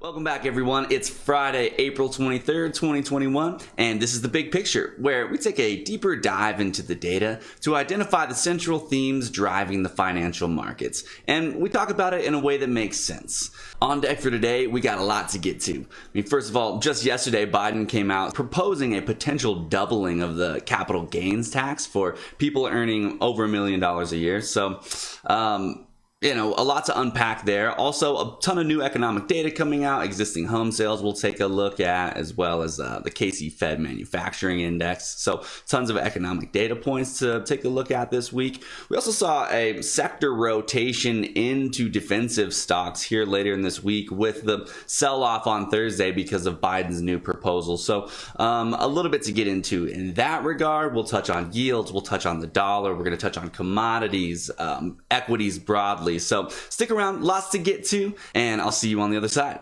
Welcome back, everyone. It's Friday, April 23rd, 2021, and this is The Big Picture, where we take a deeper dive into the data to identify the central themes driving the financial markets, and we talk about it in a way that makes sense. On deck for today, we got a lot to get to. First of all, just yesterday, Biden came out proposing a potential doubling of the capital gains tax for people earning over $1 million a year, so a lot to unpack there. Also, a ton of new economic data coming out. Existing home sales we'll take a look at, as well as the KC Fed Manufacturing Index. So tons of economic data points to take a look at this week. We also saw a sector rotation into defensive stocks here later in this week with the sell-off on Thursday because of Biden's new proposal. So a little bit to get into in that regard. We'll touch on yields. We'll touch on the dollar. We're going to touch on commodities, equities broadly. So stick around, lots to get to, and I'll see you on the other side.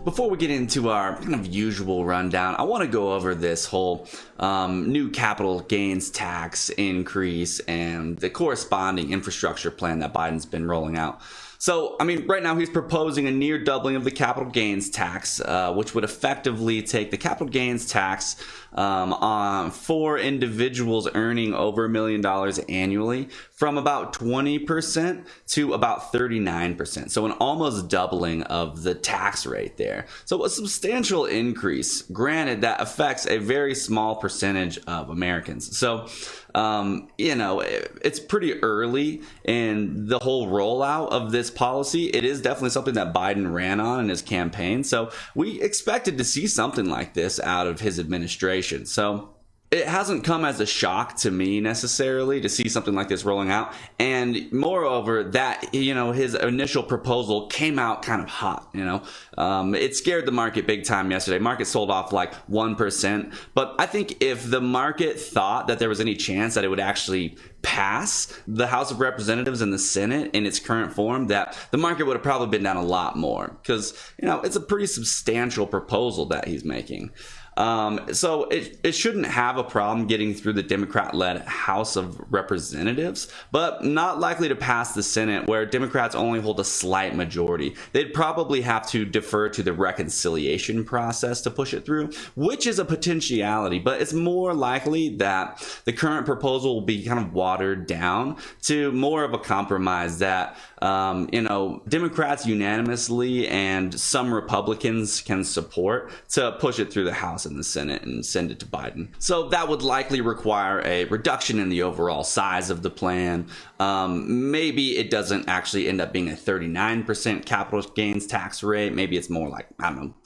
Before we get into our kind of usual rundown, I want to go over this whole new capital gains tax increase and the corresponding infrastructure plan that Biden's been rolling out. So, right now he's proposing a near doubling of the capital gains tax, which would effectively take the capital gains tax for individuals earning over $1 million annually from about 20% to about 39%. So an almost doubling of the tax rate there. So a substantial increase. Granted, that affects a very small percentage of Americans. So it's pretty early in the whole rollout of this policy. It is definitely something that Biden ran on in his campaign. So we expected to see something like this out of his administration. So it hasn't come as a shock to me necessarily to see something like this rolling out. And moreover, that, his initial proposal came out kind of hot, it scared the market big time yesterday. Market sold off like 1%. But I think if the market thought that there was any chance that it would actually pass the House of Representatives and the Senate in its current form, that the market would have probably been down a lot more because, it's a pretty substantial proposal that he's making. So it shouldn't have a problem getting through the Democrat-led House of Representatives, but not likely to pass the Senate, where Democrats only hold a slight majority. They'd probably have to defer to the reconciliation process to push it through, which is a potentiality, but it's more likely that the current proposal will be kind of watered down to more of a compromise that Democrats unanimously and some Republicans can support to push it through the House and the Senate and send it to Biden. So that would likely require a reduction in the overall size of the plan. Maybe it doesn't actually end up being a 39% capital gains tax rate. Maybe it's more like,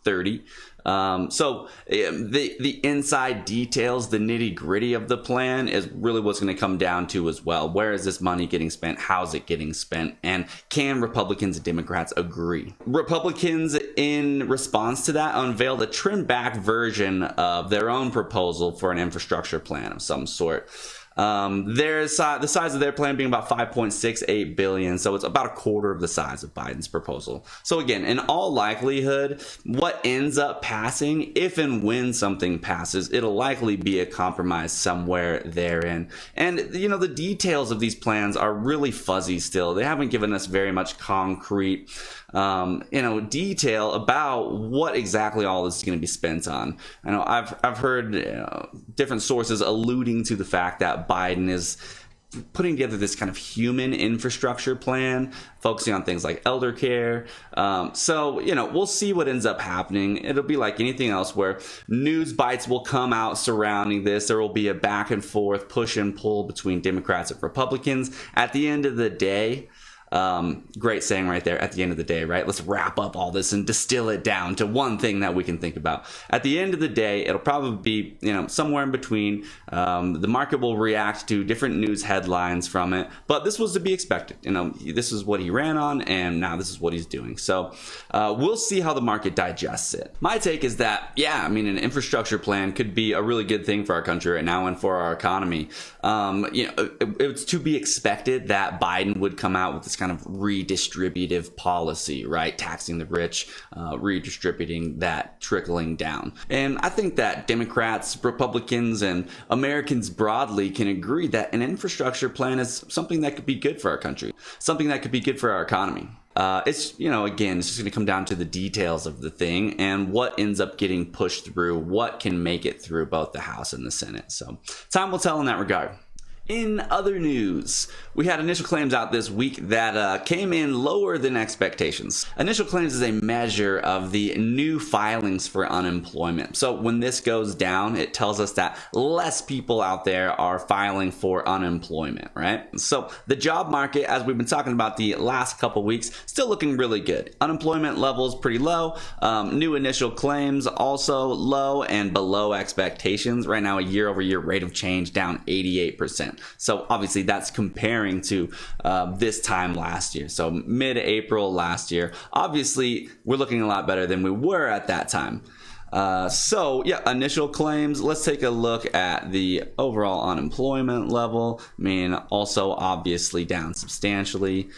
30. So the inside details, the nitty gritty of the plan is really what's going to come down to as well. Where is this money getting spent? How's it getting spent? And can Republicans and Democrats agree? Republicans, in response to that, unveiled a trimmed back version of their own proposal for an infrastructure plan of some sort. The size of their plan being about $5.68 billion, so it's about a quarter of the size of Biden's proposal. So again, in all likelihood, what ends up passing, if and when something passes, it'll likely be a compromise somewhere therein. And the details of these plans are really fuzzy still. They haven't given us very much concrete detail about what exactly all this is going to be spent on. I know I've heard different sources alluding to the fact that Biden is putting together this kind of human infrastructure plan, focusing on things like elder care. So we'll see what ends up happening. It'll be like anything else where news bites will come out surrounding this. There will be a back and forth, push and pull between Democrats and Republicans. At the end of the day, great saying right there, at the end of the day, right? Let's wrap up all this and distill it down to one thing that we can think about. At the end of the day, it'll probably be, somewhere in between. The market will react to different news headlines from it, but this was to be expected. This is what he ran on, and now this is what he's doing. So we'll see how the market digests it. My take is that, an infrastructure plan could be a really good thing for our country right now and for our economy. It's to be expected that Biden would come out with this kind of redistributive policy, right? Taxing the rich, redistributing that, trickling down. And I think that Democrats, Republicans, and Americans broadly can agree that an infrastructure plan is something that could be good for our country, something that could be good for our economy. It's, again, it's just going to come down to the details of the thing and what ends up getting pushed through, what can make it through both the House and the Senate. So time will tell in that regard. In other news, we had initial claims out this week that came in lower than expectations. Initial claims is a measure of the new filings for unemployment. So when this goes down, it tells us that less people out there are filing for unemployment, right? So the job market, as we've been talking about the last couple weeks, still looking really good. Unemployment levels pretty low. New initial claims also low and below expectations. Right now, a year-over-year rate of change down 88%. So obviously that's comparing to this time last year. So mid-April last year. Obviously, we're looking a lot better than we were at that time. So yeah, initial claims. Let's take a look at the overall unemployment level. I mean, also obviously down substantially.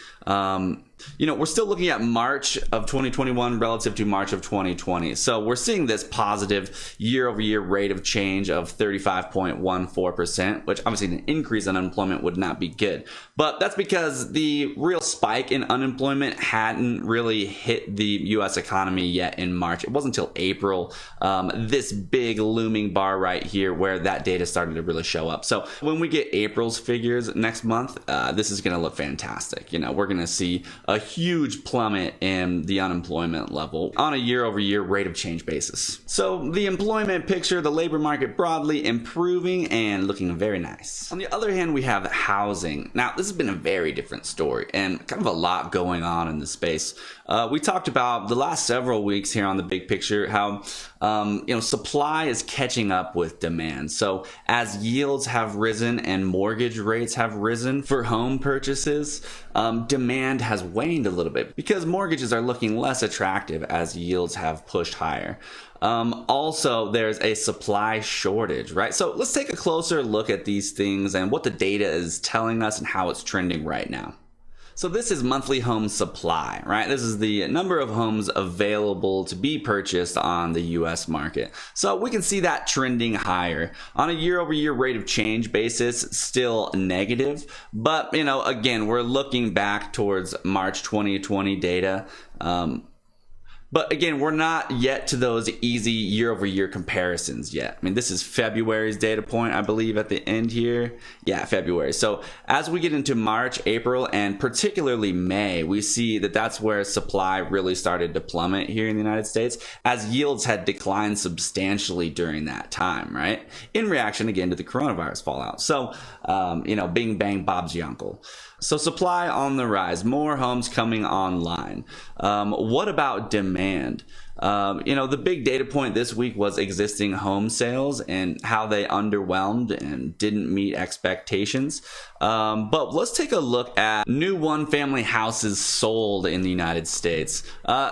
We're still looking at March of 2021 relative to March of 2020. So we're seeing this positive year-over-year rate of change of 35.14%, which obviously an increase in unemployment would not be good. But that's because the real spike in unemployment hadn't really hit the U.S. economy yet in March. It wasn't until April, this big looming bar right here, where that data started to really show up. So when we get April's figures next month, this is going to look fantastic. We're going to see a huge plummet in the unemployment level on a year-over-year rate of change basis. So the employment picture, the labor market broadly improving and looking very nice. On the other hand, we have housing. Now, this has been a very different story and kind of a lot going on in the space. We talked about the last several weeks here on the big picture how supply is catching up with demand. So as yields have risen and mortgage rates have risen for home purchases, demand has waned a little bit because mortgages are looking less attractive as yields have pushed higher. Also, there's a supply shortage, right? So let's take a closer look at these things and what the data is telling us and how it's trending right now. So this is monthly home supply, right? This is the number of homes available to be purchased on the US market. So we can see that trending higher. On a year-over-year rate of change basis, still negative. But, again, we're looking back towards March 2020 data. But again, we're not yet to those easy year-over-year comparisons yet. I mean, this is February's data point, I believe, at the end here. Yeah, February. So as we get into March, April, and particularly May, we see that that's where supply really started to plummet here in the United States, as yields had declined substantially during that time, right? In reaction, again, to the coronavirus fallout. So, bing, bang, Bob's your uncle. So supply on the rise, more homes coming online. What about demand? The big data point this week was existing home sales and how they underwhelmed and didn't meet expectations. But let's take a look at new one-family houses sold in the United States.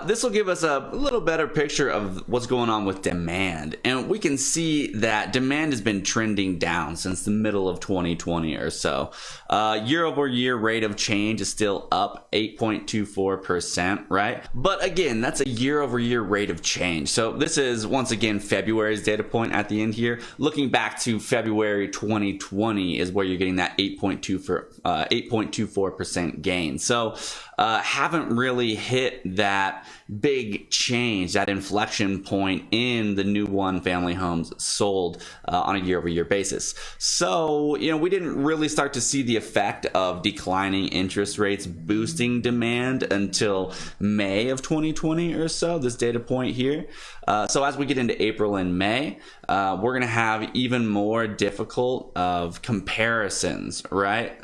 This will give us a little better picture of what's going on with demand. And we can see that demand has been trending down since the middle of 2020 or so. Year-over-year rate of change is still up 8.24%, right? But again, that's a year-over-year rate of change. So this is, once again, February's data point at the end here. Looking back to February 2020 is where you're getting that 8.24% gain. So haven't really hit that big change, that inflection point in the new one-family homes sold on a year-over-year basis. So, we didn't really start to see the effect of declining interest rates boosting demand until May of 2020 or so, this data point here. So as we get into April and May, we're going to have even more difficult of comparisons, right?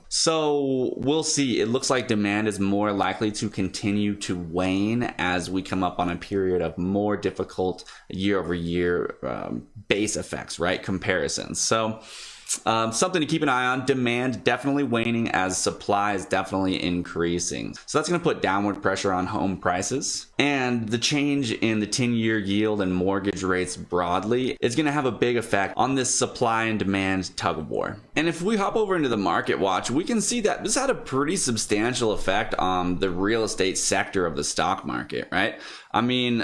So we'll see. It looks like demand is more likely to continue to wane as we come up on a period of more difficult year-over-year base effects, right? Comparisons. So something to keep an eye on. Demand definitely waning as supply is definitely increasing. So that's going to put downward pressure on home prices. And the change in the 10-year yield and mortgage rates broadly is going to have a big effect on this supply and demand tug of war. And if we hop over into the market watch, we can see that this had a pretty substantial effect on the real estate sector of the stock market, right? I mean,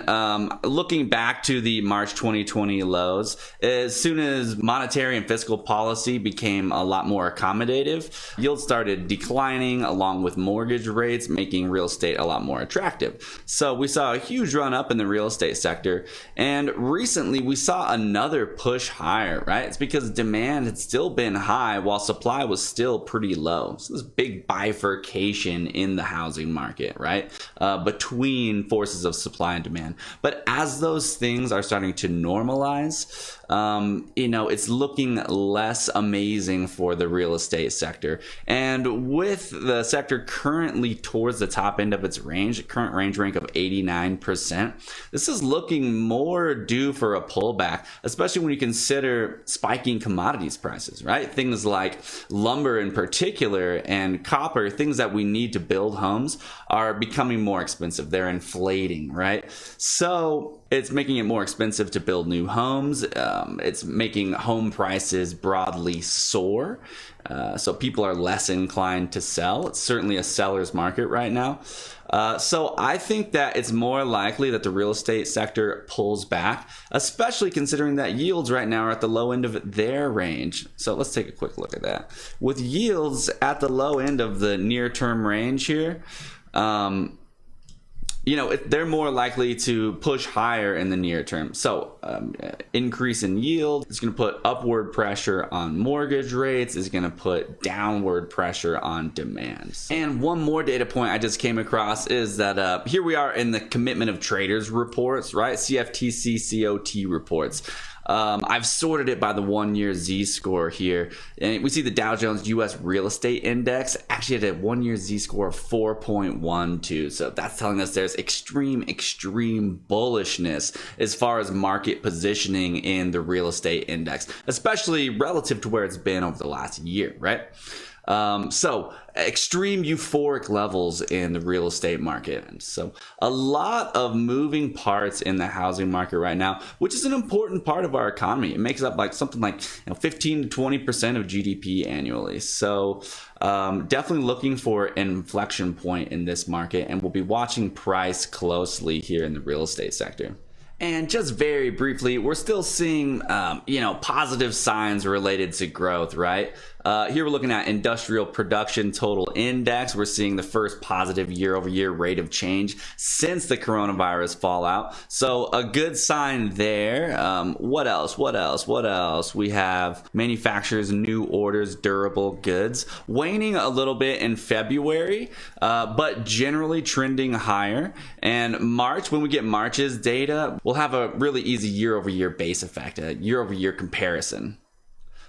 looking back to the March 2020 lows, as soon as monetary and fiscal policy became a lot more accommodative, yields started declining along with mortgage rates, making real estate a lot more attractive. So we saw a huge run up in the real estate sector. And recently we saw another push higher, right? It's because demand had still been high while supply was still pretty low. So this big bifurcation in the housing market, right? Between forces of supply and demand. But as those things are starting to normalize, it's looking less amazing for the real estate sector. And with the sector currently towards the top end of its range, current range rank of 89%, this is looking more due for a pullback, especially when you consider spiking commodities prices, right? Things like lumber in particular and copper, things that we need to build homes, are becoming more expensive. They're inflating, right? So it's making it more expensive to build new homes. It's making home prices broadly soar. So people are less inclined to sell. It's certainly a seller's market right now. So I think that it's more likely that the real estate sector pulls back, especially considering that yields right now are at the low end of their range. So let's take a quick look at that. With yields at the low end of the near-term range here, they're more likely to push higher in the near term. So increase in yield is going to put upward pressure on mortgage rates, is going to put downward pressure on demand. And one more data point I just came across is that here we are in the commitment of traders reports, right? CFTC COT reports. I've sorted it by the 1-year Z-score here. And we see the Dow Jones US Real Estate Index actually had a 1-year Z-score of 4.12. So that's telling us there's extreme bullishness as far as market positioning in the real estate index, especially relative to where it's been over the last year, right? So extreme euphoric levels in the real estate market. And so a lot of moving parts in the housing market right now, which is an important part of our economy. It makes up like something like 15 to 20% of GDP annually. So definitely looking for an inflection point in this market, and we'll be watching price closely here in the real estate sector. And just very briefly, we're still seeing, positive signs related to growth, right? Here we're looking at industrial production total index. We're seeing the first positive year-over-year rate of change since the coronavirus fallout. So a good sign there. What else? We have manufacturers, new orders, durable goods, waning a little bit in February, but generally trending higher. And March, when we get March's data, we'll have a really easy year-over-year base effect, a year-over-year comparison.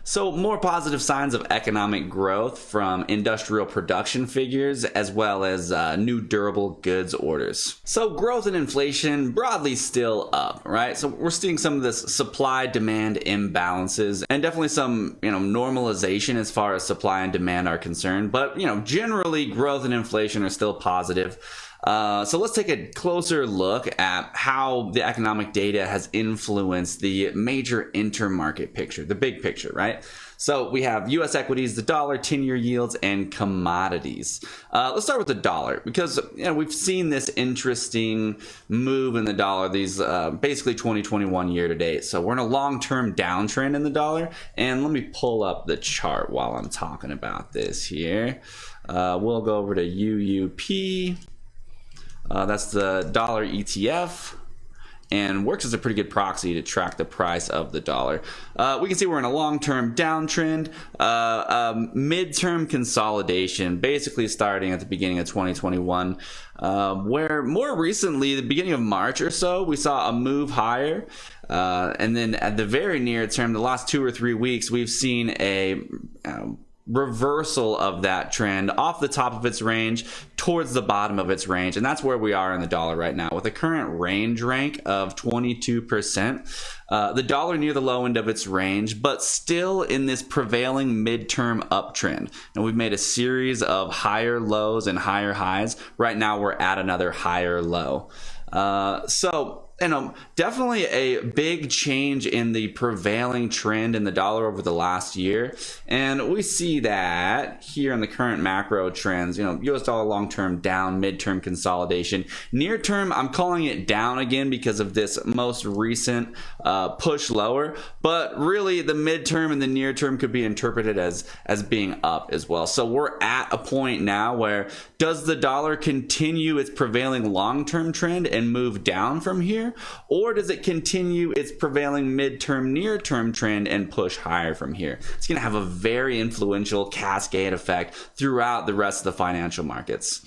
So more positive signs of economic growth from industrial production figures as well as new durable goods orders. So growth and inflation broadly still up, right? So we're seeing some of this supply demand imbalances and definitely some, normalization as far as supply and demand are concerned. But, generally growth and inflation are still positive. So let's take a closer look at how the economic data has influenced the major intermarket picture, the big picture, right? So we have U.S. equities, the dollar, 10-year yields, and commodities. Let's start with the dollar because we've seen this interesting move in the dollar these basically 2021 year to date. So we're in a long-term downtrend in the dollar. And let me pull up the chart while I'm talking about this here. We'll go over to UUP. That's the dollar ETF, and works as a pretty good proxy to track the price of the dollar. We can see we're in a long-term downtrend, midterm consolidation, basically starting at the beginning of 2021, where more recently, the beginning of March or so, we saw a move higher. And then at the very near term, the last 2 or 3 weeks, we've seen a reversal of that trend off the top of its range towards the bottom of its range, and that's where we are in the dollar right now with a current range rank of 22%. The dollar near the low end of its range, but still in this prevailing midterm uptrend. And we've made a series of higher lows and higher highs. Right now we're at another higher low. So, definitely a big change in the prevailing trend in the dollar over the last year. And we see that here in the current macro trends, US dollar long-term down, midterm consolidation. Near term, I'm calling it down again because of this most recent push lower. But really, the midterm and the near term could be interpreted as being up as well. So we're at a point now where does the dollar continue its prevailing long-term trend and move down from here? Or does it continue its prevailing midterm, near-term trend and push higher from here? It's going to have a very influential cascade effect throughout the rest of the financial markets.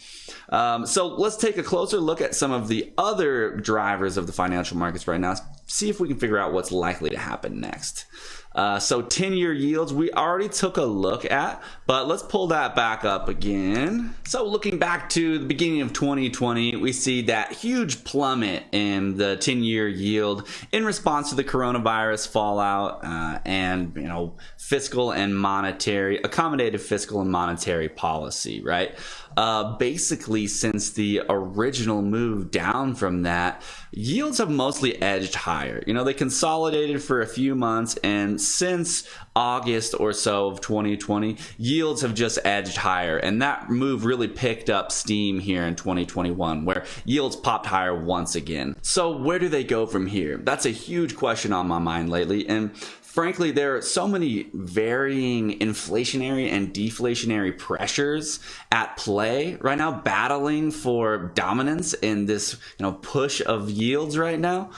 So let's take a closer look at some of the other drivers of the financial markets right now. See if we can figure out what's likely to happen next. So 10-year yields we already took a look at, but let's pull that back up again. So looking back to the beginning of 2020, we see that huge plummet in the 10-year yield in response to the coronavirus fallout and fiscal and monetary, accommodative fiscal and monetary policy, right? Basically, since the original move down from that, yields have mostly edged higher. They consolidated for a few months, and since August or so of 2020, yields have just edged higher, and that move really picked up steam here in 2021, where yields popped higher once again. So where do they go from here? That's a huge question on my mind lately, and frankly, there are so many varying inflationary and deflationary pressures at play right now, battling for dominance in this push of yields right now.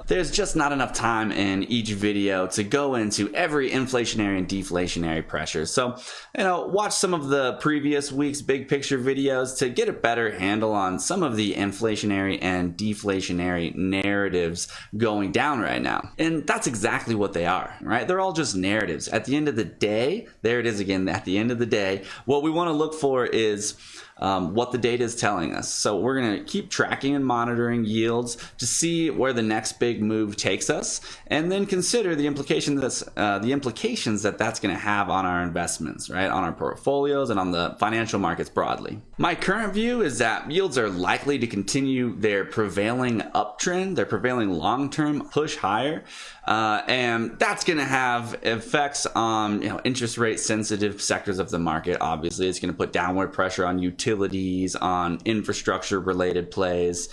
There's just not enough time in each video to go into every inflationary and deflationary pressure. So, watch some of the previous week's big picture videos to get a better handle on some of the inflationary and deflationary narratives going down right now. And that's exactly what they are, right? They're all just narratives. At the end of the day, there it is again, at the end of the day, what we want to look for is what the data is telling us. So we're going to keep tracking and monitoring yields to see where the next big move takes us, and then consider the implications that that's going to have on our investments, right? On our portfolios and on the financial markets broadly. My current view is that yields are likely to continue their prevailing uptrend, their prevailing long-term push higher, and that's going to have effects on interest rate sensitive sectors of the market. Obviously, it's going to put downward pressure on utilities, on infrastructure related plays.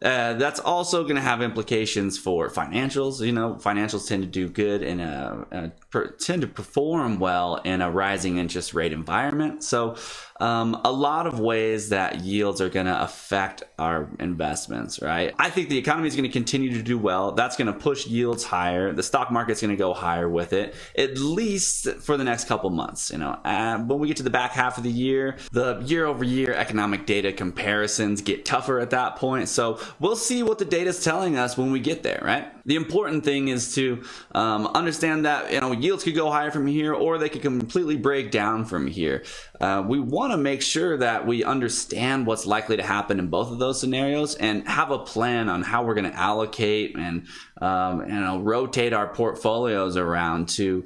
That's also going to have implications for financials. Financials tend to do good and tend to perform well in a rising interest rate environment. So a lot of ways that yields are going to affect our investments, right? I think the economy is going to continue to do well. That's going to push yields higher. The stock market's going to go higher with it, at least for the next couple months. When we get to the back half of the year, the year-over-year economic data comparisons get tougher at that point. So we'll see what the data is telling us when we get there, right? The important thing is to understand that yields could go higher from here, or they could completely break down from here. We want to make sure that we understand what's likely to happen in both of those scenarios and have a plan on how we're going to allocate and rotate our portfolios around to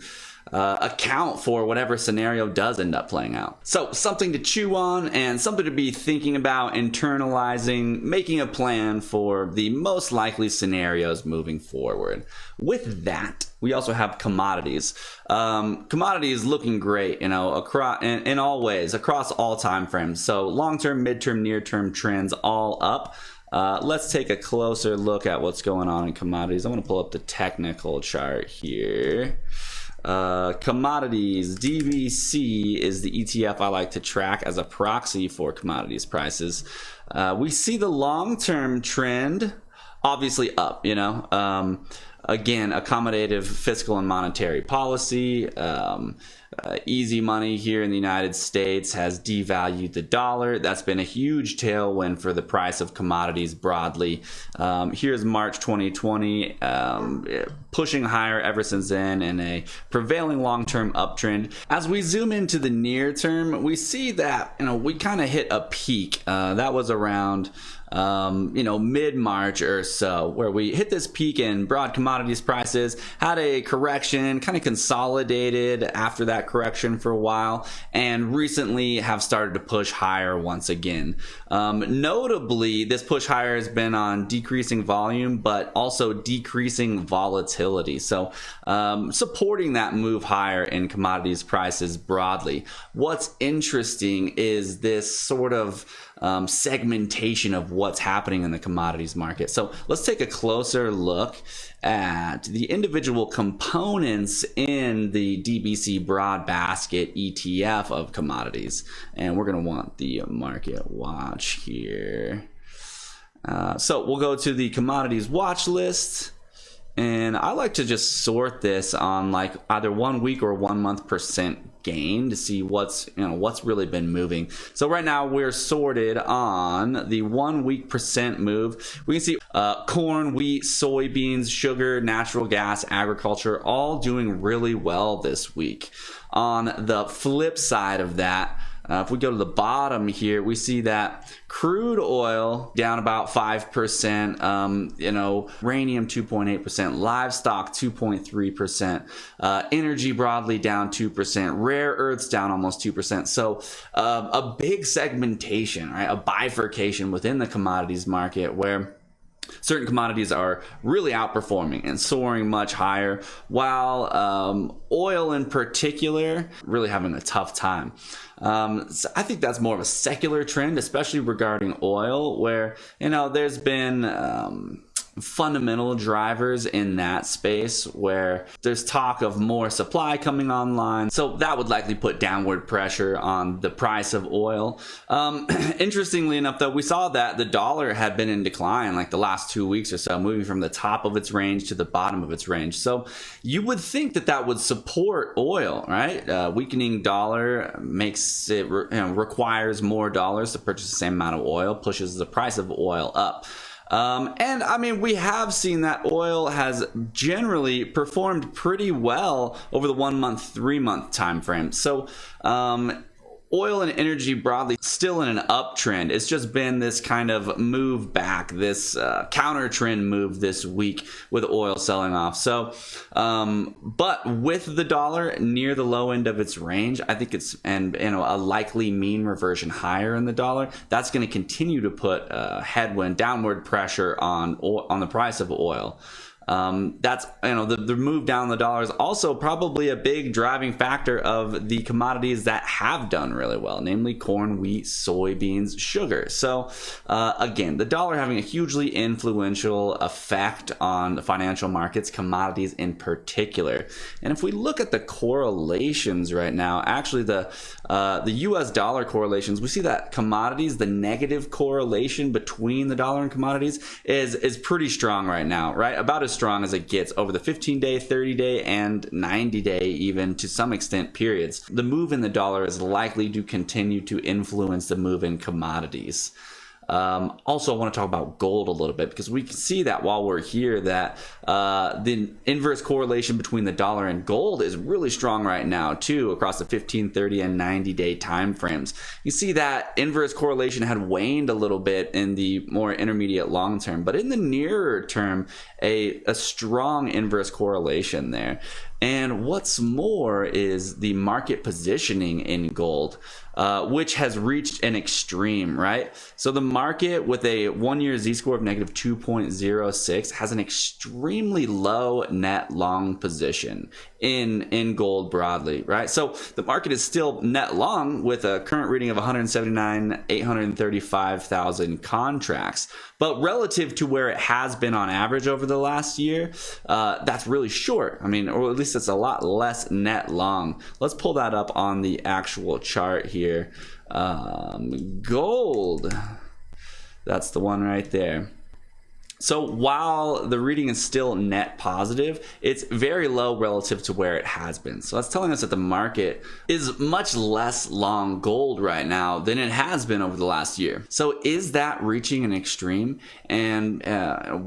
account for whatever scenario does end up playing out. So something to chew on and something to be thinking about, internalizing, making a plan for the most likely scenarios moving forward. With that, we also have commodities. Commodities looking great, across in all ways, across all time frames. So long-term, midterm, near-term trends all up. Let's take a closer look at what's going on in commodities. I'm going to pull up the technical chart here. Commodities, DVC is the ETF I like to track as a proxy for commodities prices. We see the long-term trend obviously up, again, accommodative fiscal and monetary policy. Easy money here in the United States has devalued the dollar. That's been a huge tailwind for the price of commodities broadly. Here's March 2020, pushing higher ever since then, and a prevailing long-term uptrend. As we zoom into the near term, we see that we kind of hit a peak. That was around mid-March or so, where we hit this peak in broad commodities prices, had a correction, kind of consolidated after that correction for a while, and recently have started to push higher once again. Notably, this push higher has been on decreasing volume, but also decreasing volatility. So supporting that move higher in commodities prices broadly. What's interesting is this sort of segmentation of what's happening in the commodities market. So let's take a closer look at the individual components in the DBC broad basket ETF of commodities. And we're going to want the market watch here. So we'll go to the commodities watch list. And I like to just sort this on like either 1 week or 1 month percent gain to see what's really been moving. So right now we're sorted on the 1 week percent move. We can see corn, wheat, soybeans, sugar, natural gas, agriculture, all doing really well this week. On the flip side of that, if we go to the bottom here, we see that crude oil down about 5%, uranium 2.8%, livestock 2.3%, energy broadly down 2%, rare earths down almost 2%. So a big segmentation, right? A bifurcation within the commodities market where certain commodities are really outperforming and soaring much higher, while oil in particular really having a tough time. So I think that's more of a secular trend, especially regarding oil, where there's been fundamental drivers in that space where there's talk of more supply coming online, so that would likely put downward pressure on the price of oil. Interestingly enough, though, we saw that the dollar had been in decline like the last 2 weeks or so, moving from the top of its range to the bottom of its range. So you would think that that would support oil, right? Weakening dollar makes it requires more dollars to purchase the same amount of oil, pushes the price of oil up. And I mean, we have seen that oil has generally performed pretty well over the 1 month, 3 month time frame. So, oil and energy broadly still in an uptrend. It's just been this kind of move back, this counter trend move this week with oil selling off. So, but with the dollar near the low end of its range, I think it's a likely mean reversion higher in the dollar. That's going to continue to put headwind, downward pressure on the price of oil. That's the move down the dollar is also probably a big driving factor of the commodities that have done really well, namely corn, wheat, soybeans, sugar. So again, the dollar having a hugely influential effect on the financial markets, commodities in particular. And if we look at the correlations right now, actually the US dollar correlations, we see that commodities, the negative correlation between the dollar and commodities is pretty strong right now, right? About as strong as it gets over the 15-day, 30-day, and 90-day, even to some extent periods. The move in the dollar is likely to continue to influence the move in commodities. Also, I want to talk about gold a little bit because we can see that while we're here that the inverse correlation between the dollar and gold is really strong right now too across the 15, 30, and 90-day time frames. You see that inverse correlation had waned a little bit in the more intermediate long term, but in the nearer term, a strong inverse correlation there. And what's more is the market positioning in gold, which has reached an extreme, right? So the market with a 1-year Z-score of negative 2.06 has an extremely low net long position in gold broadly, right? So the market is still net long with a current reading of 179,835,000 contracts. But relative to where it has been on average over the last year, that's really short. I mean, or at least it's a lot less net long. Let's pull that up on the actual chart here. Gold, that's the one right there. So while the reading is still net positive, it's very low relative to where it has been. So that's telling us that the market is much less long gold right now than it has been over the last year. So is that reaching an extreme? And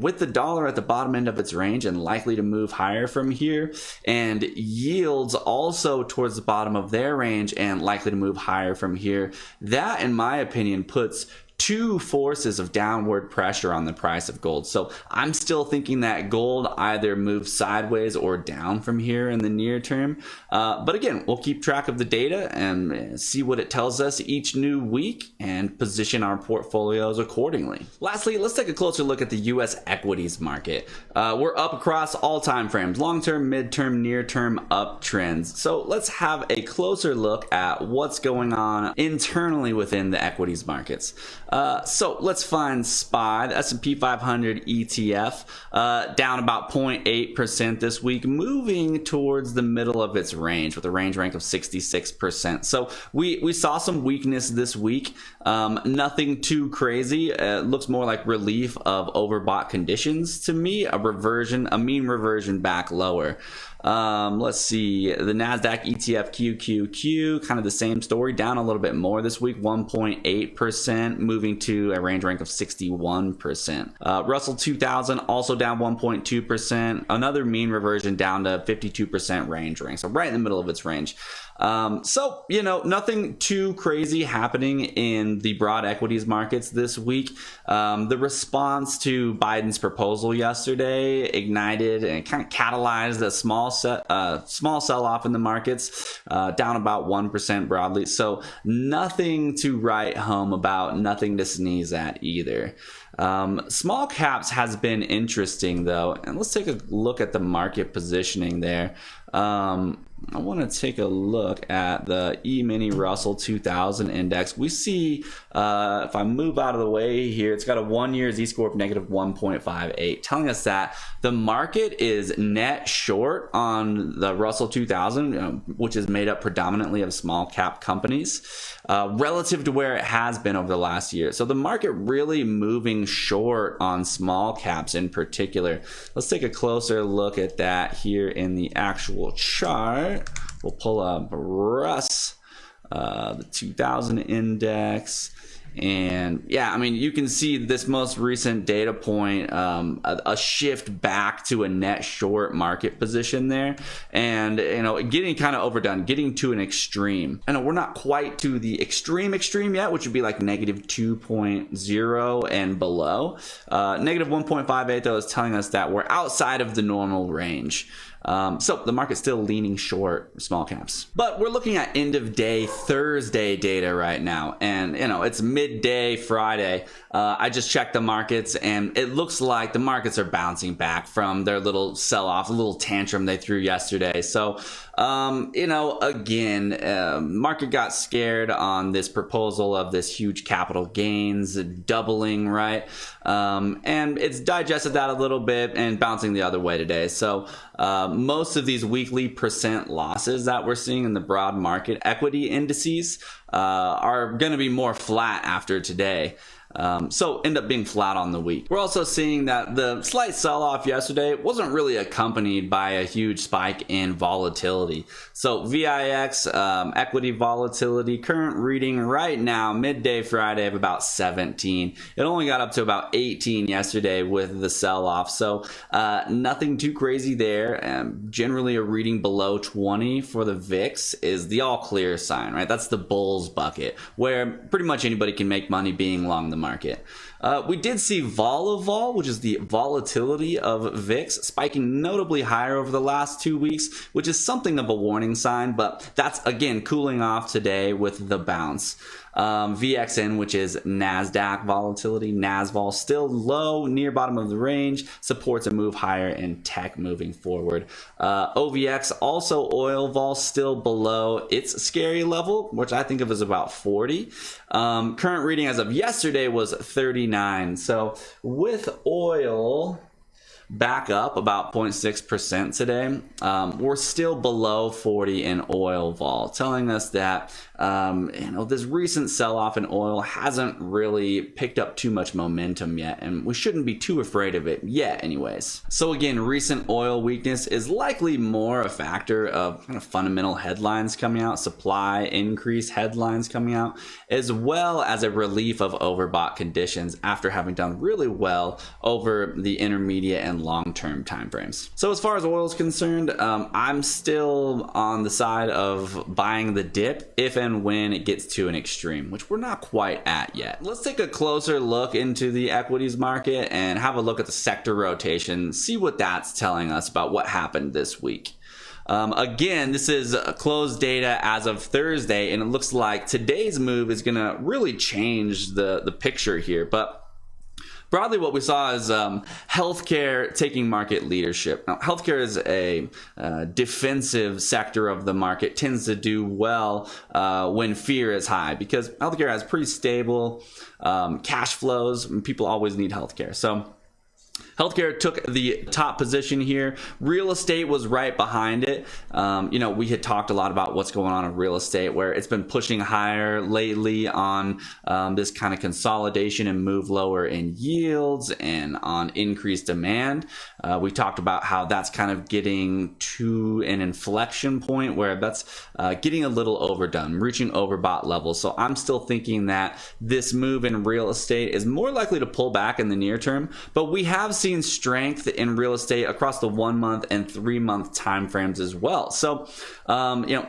with the dollar at the bottom end of its range and likely to move higher from here, and yields also towards the bottom of their range and likely to move higher from here, that in my opinion puts two forces of downward pressure on the price of gold. So I'm still thinking that gold either moves sideways or down from here in the near term. But again, we'll keep track of the data and see what it tells us each new week and position our portfolios accordingly. Lastly, let's take a closer look at the US equities market. We're up across all time frames, long-term, mid-term, near-term uptrends. So let's have a closer look at what's going on internally within the equities markets. So let's find SPY, the S&P 500 ETF, down about 0.8% this week, moving towards the middle of its range with a range rank of 66%. So we saw some weakness this week. Nothing too crazy. It looks more like relief of overbought conditions to me, a mean reversion back lower. Let's see, the NASDAQ ETF QQQ, kind of the same story, down a little bit more this week, 1.8%, moving to a range rank of 61%. Russell 2000 also down 1.2%, another mean reversion down to 52% range rank, so right in the middle of its range. So, you know, nothing too crazy happening in the broad equities markets this week. The response to Biden's proposal yesterday ignited and kind of catalyzed a small sell-off in the markets, down about 1% broadly. So nothing to write home about, nothing to sneeze at either. Small caps has been interesting though, and let's take a look at the market positioning there. I want to take a look at the E-mini Russell 2000 index. We see, if I move out of the way here, it's got a 1-year Z-score of negative 1.58, telling us that the market is net short on the Russell 2000, which is made up predominantly of small cap companies, relative to where it has been over the last year. So the market really moving short on small caps in particular. Let's take a closer look at that here in the actual chart. We'll pull up Russ, the 2000 index, and yeah, I mean, you can see this most recent data point, a shift back to a net short market position there, and you know, getting kind of overdone, getting to an extreme. I know we're not quite to the extreme yet, which would be like negative 2.0 and below. Negative 1.58 though is telling us that we're outside of the normal range. So the market's still leaning short small caps, but we're looking at end of day Thursday data right now, and you know, it's midday Friday. I just checked the markets and it looks like the markets are bouncing back from their little sell-off, a little tantrum they threw yesterday. So you know, again, market got scared on this proposal of this huge capital gains doubling, right? And it's digested that a little bit and bouncing the other way today. So most of these weekly percent losses that we're seeing in the broad market equity indices are going to be more flat after today. So end up being flat on the week. We're also seeing that the slight sell-off yesterday wasn't really accompanied by a huge spike in volatility. So VIX, equity volatility, current reading right now, midday Friday of about 17. It only got up to about 18 yesterday with the sell-off. So nothing too crazy there. Generally a reading below 20 for the VIX is the all clear sign, right? That's the bulls bucket where pretty much anybody can make money being long the market. We did see vol, which is the volatility of VIX, spiking notably higher over the last 2 weeks, which is something of a warning sign, but that's again cooling off today with the bounce. VXN, which is NASDAQ volatility, NASVOL still low, near bottom of the range, supports a move higher in tech moving forward. OVX, also oil vol, still below its scary level, which I think of as about 40. Current reading as of yesterday was 39. So with oil back up about 0.6% today, we're still below 40 in oil vol, telling us that you know, this recent sell-off in oil hasn't really picked up too much momentum yet, and we shouldn't be too afraid of it yet anyways. So again, recent oil weakness is likely more a factor of kind of fundamental headlines coming out, supply increase headlines coming out, as well as a relief of overbought conditions after having done really well over the intermediate and and long-term timeframes. So as far as oil is concerned, I'm still on the side of buying the dip if and when it gets to an extreme, which we're not quite at yet. Let's take a closer look into the equities market and have a look at the sector rotation, see what that's telling us about what happened this week. Again, this is closed data as of Thursday, and it looks like today's move is going to really change the picture here. But broadly, what we saw is healthcare taking market leadership. Now, healthcare is a defensive sector of the market, tends to do well when fear is high because healthcare has pretty stable cash flows, and people always need healthcare. So healthcare took the top position here. Real estate was right behind it. We had talked a lot about what's going on in real estate, where it's been pushing higher lately on this kind of consolidation and move lower in yields and on increased demand. We talked about how that's kind of getting to an inflection point where that's getting a little overdone, reaching overbought levels. So I'm still thinking that this move in real estate is more likely to pull back in the near term, but we have seen strength in real estate across the 1 month and 3 month time frames as well. So,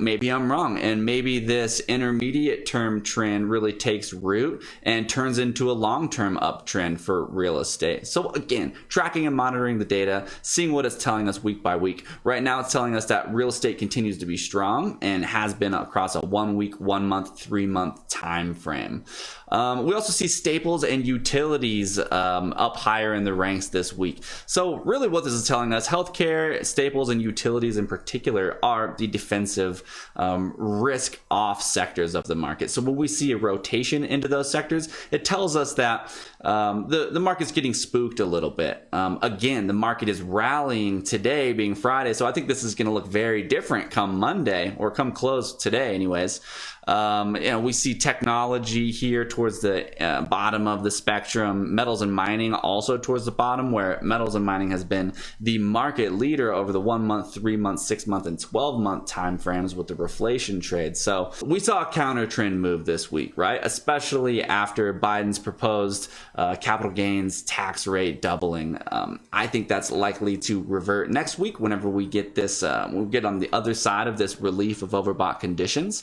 maybe I'm wrong, and maybe this intermediate term trend really takes root and turns into a long-term uptrend for real estate. So again, tracking and monitoring the data, seeing what it's telling us week by week. Right now, it's telling us that real estate continues to be strong and has been across a 1 week, 1 month, 3 month time frame. We also see staples and utilities up higher in the ranks this week. So really what this is telling us, healthcare, staples, and utilities in particular are the defensive risk off sectors of the market. So when we see a rotation into those sectors, it tells us that the market's getting spooked a little bit. Again, the market is rallying today being Friday. So I think this is going to look very different come Monday, or come close today anyways. We see technology here towards the bottom of the spectrum, metals and mining also towards the bottom, where metals and mining has been the market leader over the 1 month, 3 month, 6 month, and 12 month time frames with the reflation trade. So we saw a counter trend move this week, right? Especially after Biden's proposed capital gains tax rate doubling. I think that's likely to revert next week whenever we get this, we'll get on the other side of this relief of overbought conditions.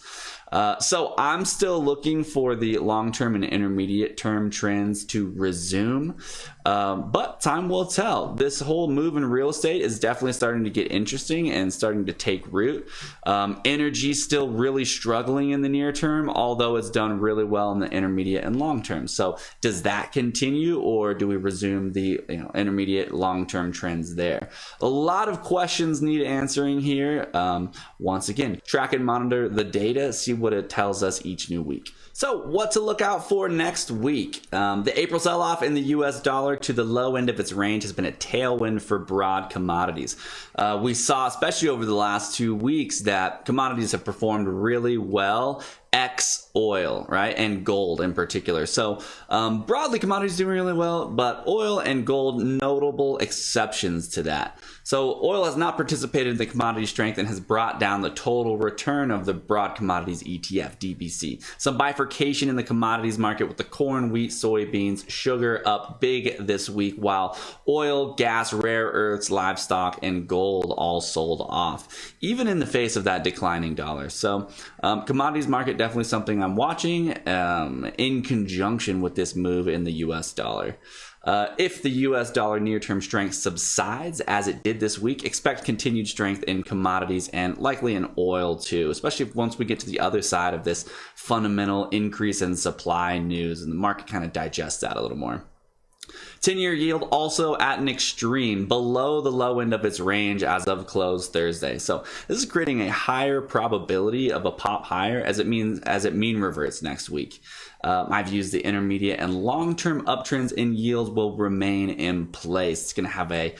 So I'm still looking for the long-term and intermediate-term trends to resume, but time will tell. This whole move in real estate is definitely starting to get interesting and starting to take root. Energy still really struggling in the near term, although it's done really well in the intermediate and long term. So does that continue, or do we resume the intermediate long-term trends there? A lot of questions need answering here. Once again, track and monitor the data, see what it tells us each new week. So what to look out for next week? The April sell-off in the US dollar to the low end of its range has been a tailwind for broad commodities. We saw, especially over the last 2 weeks, that commodities have performed really well, ex oil, right? And gold in particular. So broadly, commodities doing really well, but oil and gold, notable exceptions to that. So oil has not participated in the commodity strength and has brought down the total return of the broad commodities ETF, DBC. Some bifurcation in the commodities market with the corn, wheat, soybeans, sugar up big this week, while oil, gas, rare earths, livestock, and gold all sold off, even in the face of that declining dollar. So commodities market definitely something I'm watching in conjunction with this move in the US dollar. If the US dollar near-term strength subsides as it did this week, expect continued strength in commodities and likely in oil too, especially once we get to the other side of this fundamental increase in supply news and the market kind of digests that a little more. 10-year yield also at an extreme below the low end of its range as of close Thursday. So this is creating a higher probability of a pop higher as it mean reverts next week. I've used the intermediate and long-term uptrends in yields will remain in place. It's going to have a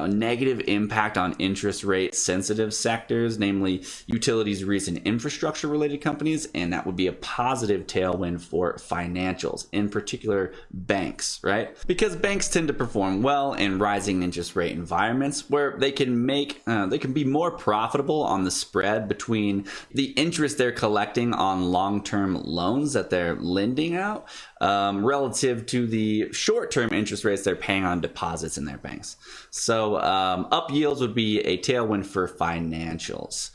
negative impact on interest rate sensitive sectors, namely utilities, REITs, and infrastructure related companies, and that would be a positive tailwind for financials, in particular banks, right? Because banks tend to perform well in rising interest rate environments where they can be more profitable on the spread between the interest they're collecting on long-term loans that they're lending out relative to the short-term interest rates they're paying on deposits in their banks. So up yields would be a tailwind for financials.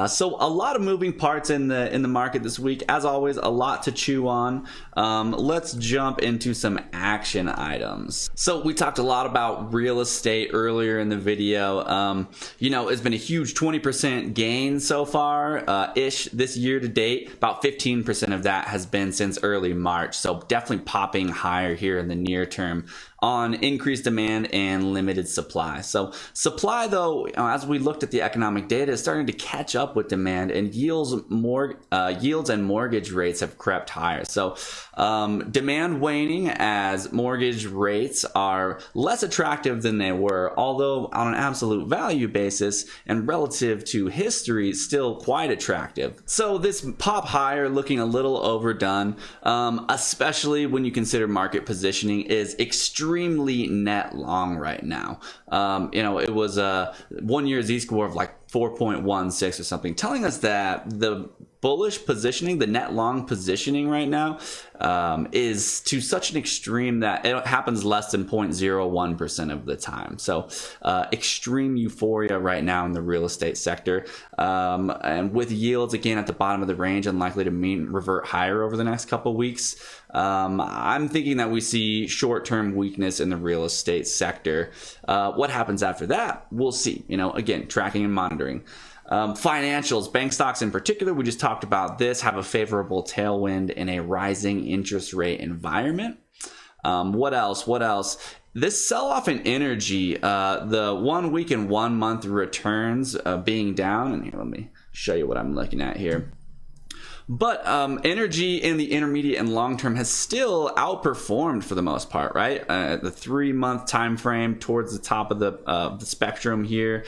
So a lot of moving parts in the market this week. As always, a lot to chew on. Let's jump into some action items. So we talked a lot about real estate earlier in the video. You know, it's been a huge 20% gain so far ish this year to date. About 15% of that has been since early March. So definitely popping higher here in the near term on increased demand and limited supply. So supply, though, as we looked at the economic data, is starting to catch up with demand, and yields and mortgage rates have crept higher. So demand waning as mortgage rates are less attractive than they were, although on an absolute value basis and relative to history, still quite attractive. So this pop higher looking a little overdone, especially when you consider market positioning is extremely net long right now. You know, it was a 1 year Z-score of like 4.16 or something, telling us that the bullish positioning, the net long positioning right now is to such an extreme that it happens less than 0.01% of the time. So extreme euphoria right now in the real estate sector. And with yields again at the bottom of the range and likely to mean revert higher over the next couple of weeks, I'm thinking that we see short-term weakness in the real estate sector. What happens after that, we'll see. You know, again, tracking and monitoring. Financials, bank stocks in particular, we just talked about this, have a favorable tailwind in a rising interest rate environment. What else? This sell-off in energy, the 1 week and 1 month returns being down, and here, let me show you what I'm looking at here. But energy in the intermediate and long term has still outperformed for the most part, right? The 3 month time frame towards the top of the spectrum here.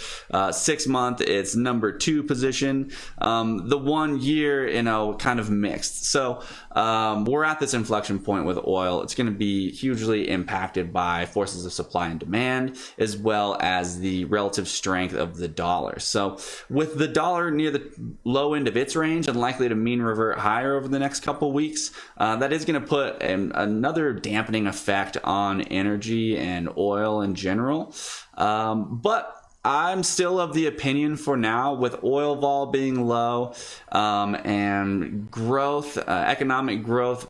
6 month, it's number 2 position. The 1 year, you know, kind of mixed. So we're at this inflection point with oil. It's going to be hugely impacted by forces of supply and demand, as well as the relative strength of the dollar. So with the dollar near the low end of its range and likely to mean revert higher over the next couple weeks, that is going to put another dampening effect on energy and oil in general. But I'm still of the opinion for now, with oil vol being low and growth, economic growth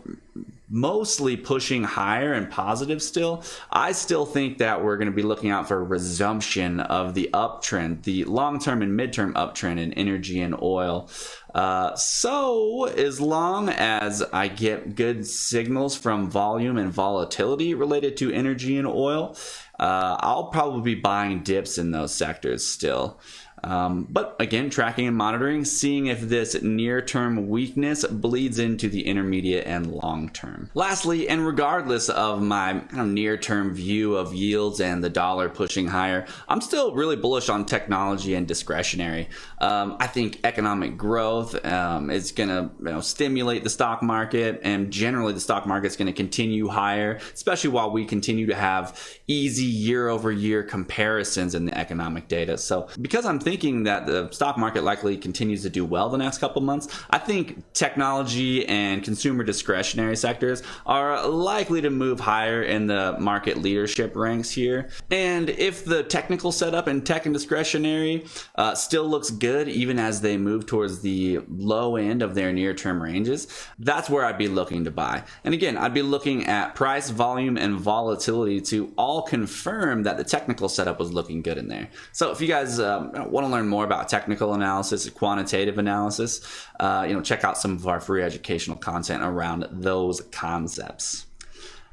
mostly pushing higher and positive still, I still think that we're going to be looking out for a resumption of the uptrend, the long-term and mid-term uptrend in energy and oil. So as long as I get good signals from volume and volatility related to energy and oil, I'll probably be buying dips in those sectors still. But again, tracking and monitoring, seeing if this near-term weakness bleeds into the intermediate and long-term. Lastly, and regardless of my kind of near-term view of yields and the dollar pushing higher, I'm still really bullish on technology and discretionary. I think economic growth is going to stimulate the stock market, and generally the stock market is going to continue higher, especially while we continue to have easy year-over-year comparisons in the economic data. So because I'm thinking that the stock market likely continues to do well the next couple months, I think technology and consumer discretionary sectors are likely to move higher in the market leadership ranks here. And if the technical setup in tech and discretionary still looks good even as they move towards the low end of their near-term ranges, that's where I'd be looking to buy. And again, I'd be looking at price, volume, and volatility to all confirm that the technical setup was looking good in there. So if you guys want to learn more about technical analysis, quantitative analysis, check out some of our free educational content around those concepts.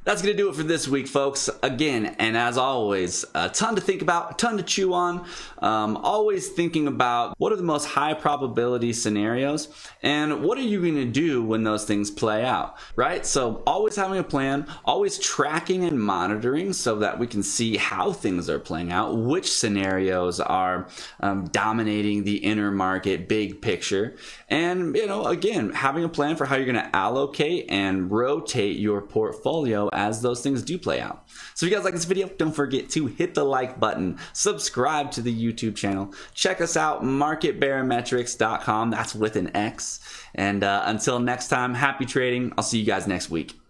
That's going to do it for this week, folks. Again, and as always, a ton to think about, a ton to chew on. Always thinking about what are the most high probability scenarios and what are you going to do when those things play out, right? So always having a plan, always tracking and monitoring so that we can see how things are playing out, which scenarios are dominating the intermarket big picture. And, again, having a plan for how you're going to allocate and rotate your portfolio as those things do play out. So if you guys like this video, don't forget to hit the like button, subscribe to the YouTube channel, check us out, marketbarometrics.com, that's with an X. And until next time, happy trading. I'll see you guys next week.